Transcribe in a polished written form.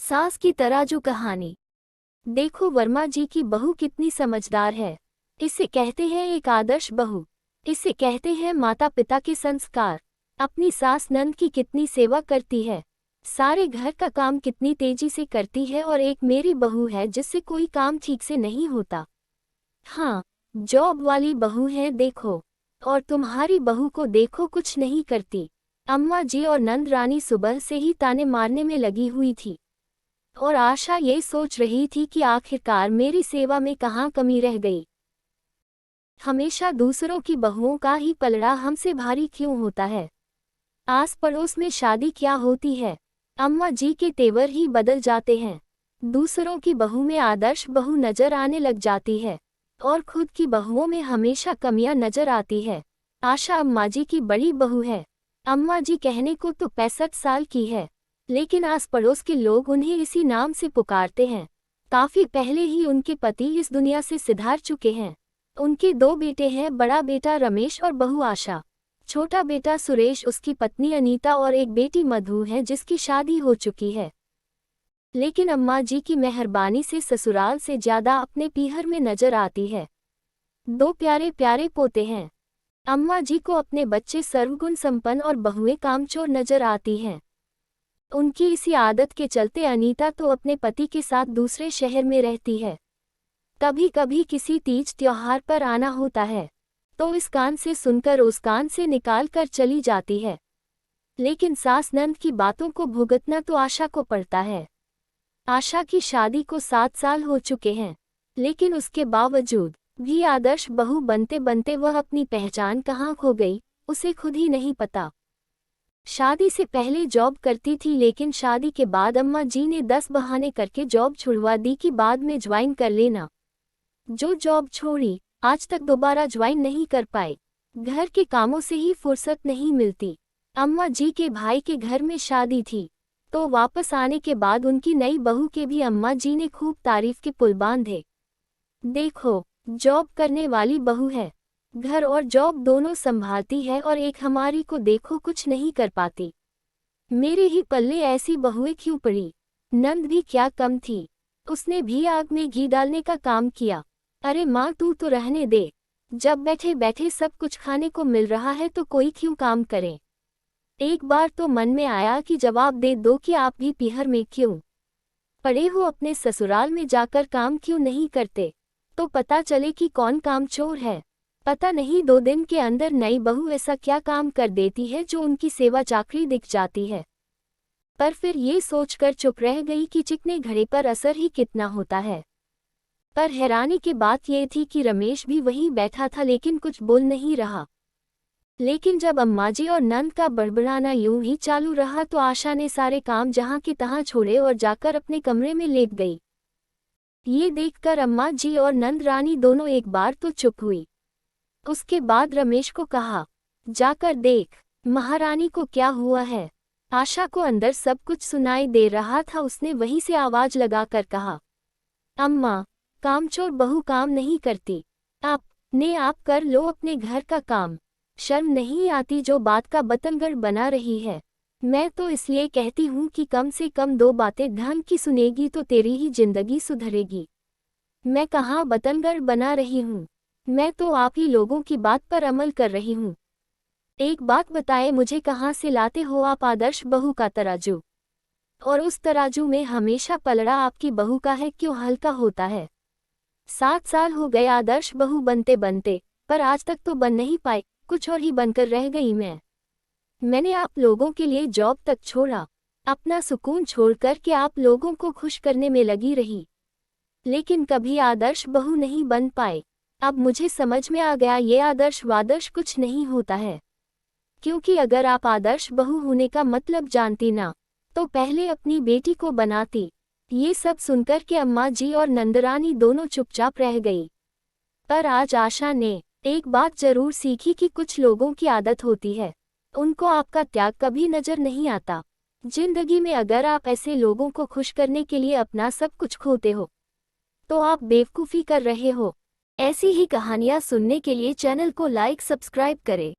सास की तराजू कहानी। देखो वर्मा जी की बहू कितनी समझदार है। इसे कहते हैं एक आदर्श बहू। इसे कहते हैं माता पिता के संस्कार। अपनी सास नंद की कितनी सेवा करती है, सारे घर का काम कितनी तेजी से करती है। और एक मेरी बहू है जिससे कोई काम ठीक से नहीं होता। हाँ, जॉब वाली बहू है देखो। और तुम्हारी बहू को देखो, कुछ नहीं करती। अम्मा जी और नंद रानी सुबह से ही ताने मारने में लगी हुई थी और आशा ये सोच रही थी कि आखिरकार मेरी सेवा में कहाँ कमी रह गई। हमेशा दूसरों की बहुओं का ही पलड़ा हमसे भारी क्यों होता है। आस पड़ोस में शादी क्या होती है, अम्मा जी के तेवर ही बदल जाते हैं। दूसरों की बहू में आदर्श बहू नजर आने लग जाती है और खुद की बहुओं में हमेशा कमियां नजर आती है। आशा अम्मा जी की बड़ी बहू है। अम्मा जी कहने को तो 65 साल की है, लेकिन आस पड़ोस के लोग उन्हें इसी नाम से पुकारते हैं। काफी पहले ही उनके पति इस दुनिया से सिधार चुके हैं। उनके 2 बेटे हैं, बड़ा बेटा रमेश और बहू आशा। छोटा बेटा सुरेश, उसकी पत्नी अनीता और एक बेटी मधु है जिसकी शादी हो चुकी है। लेकिन अम्मा जी की मेहरबानी से ससुराल से ज्यादा अपने पीहर में नजर आती है। 2 प्यारे प्यारे पोते हैं। अम्मा जी को अपने बच्चे सर्वगुण संपन्न और बहुएं कामचोर नजर आती हैं। उनकी इसी आदत के चलते अनीता तो अपने पति के साथ दूसरे शहर में रहती है। कभी कभी किसी तीज त्योहार पर आना होता है तो इस कान से सुनकर उस कान से निकाल कर चली जाती है। लेकिन सास नंद की बातों को भुगतना तो आशा को पड़ता है। आशा की शादी को 7 साल हो चुके हैं, लेकिन उसके बावजूद भी आदर्श बहू बनते बनते वह अपनी पहचान कहाँ खो गई, उसे खुद ही नहीं पता। शादी से पहले जॉब करती थी, लेकिन शादी के बाद अम्मा जी ने 10 बहाने करके जॉब छुड़वा दी कि बाद में ज्वाइन कर लेना। जो जॉब छोड़ी, आज तक दोबारा ज्वाइन नहीं कर पाई। घर के कामों से ही फुर्सत नहीं मिलती। अम्मा जी के भाई के घर में शादी थी, तो वापस आने के बाद उनकी नई बहू के भी अम्मा जी ने खूब तारीफ के पुल बांधे। देखो, जॉब करने वाली बहू है, घर और जॉब दोनों संभालती है, और एक हमारी को देखो कुछ नहीं कर पाती। मेरे ही पल्ले ऐसी बहुएं क्यों पड़ी। नंद भी क्या कम थी, उसने भी आग में घी डालने का काम किया। अरे माँ, तू तो रहने दे। जब बैठे बैठे सब कुछ खाने को मिल रहा है तो कोई क्यों काम करे। एक बार तो मन में आया कि जवाब दे दो कि आप भी पीहर में क्यों पड़े हो, अपने ससुराल में जाकर काम क्यों नहीं करते, तो पता चले कि कौन कामचोर है। पता नहीं 2 दिन के अंदर नई बहू ऐसा क्या काम कर देती है जो उनकी सेवा चाकरी दिख जाती है। पर फिर ये सोचकर चुप रह गई कि चिकने घड़े पर असर ही कितना होता है। पर हैरानी की बात यह थी कि रमेश भी वहीं बैठा था, लेकिन कुछ बोल नहीं रहा। लेकिन जब अम्मा जी और नंद का बड़बड़ाना यूं ही चालू रहा तो आशा ने सारे काम जहां के तहां छोड़े और जाकर अपने कमरे में लेट गई। ये देखकर अम्मा जी और नंद रानी दोनों एक बार तो चुप हुई। उसके बाद रमेश को कहा, जाकर देख महारानी को क्या हुआ है। आशा को अंदर सब कुछ सुनाई दे रहा था। उसने वहीं से आवाज लगाकर कहा, अम्मा, कामचोर बहू काम नहीं करती। आप कर लो अपने घर का काम। शर्म नहीं आती जो बात का बतंगड़ बना रही है। मैं तो इसलिए कहती हूँ कि कम से कम 2 बातें ढंग की सुनेगी तो तेरी ही जिंदगी सुधरेगी। मैं कहाँ बतंगड़ बना रही हूँ, मैं तो आप ही लोगों की बात पर अमल कर रही हूँ। एक बात बताए मुझे, कहाँ से लाते हो आप आदर्श बहू का तराजू, और उस तराजू में हमेशा पलड़ा आपकी बहू का है क्यों हल्का होता है। 7 साल हो गए आदर्श बहू बनते बनते, पर आज तक तो बन नहीं पाई, कुछ और ही बनकर रह गई मैंने आप लोगों के लिए जॉब तक छोड़ा, अपना सुकून छोड़कर के आप लोगों को खुश करने में लगी रही, लेकिन कभी आदर्श बहू नहीं बन पाए। अब मुझे समझ में आ गया ये आदर्श वादर्श कुछ नहीं होता है, क्योंकि अगर आप आदर्श बहू होने का मतलब जानती ना तो पहले अपनी बेटी को बनाती। ये सब सुनकर के अम्मा जी और नंदरानी दोनों चुपचाप रह गई। पर आज आशा ने एक बात जरूर सीखी कि कुछ लोगों की आदत होती है, उनको आपका त्याग कभी नजर नहीं आता। जिंदगी में अगर आप ऐसे लोगों को खुश करने के लिए अपना सब कुछ खोते हो तो आप बेवकूफ़ी कर रहे हो। ऐसी ही कहानियाँ सुनने के लिए चैनल को लाइक सब्सक्राइब करें।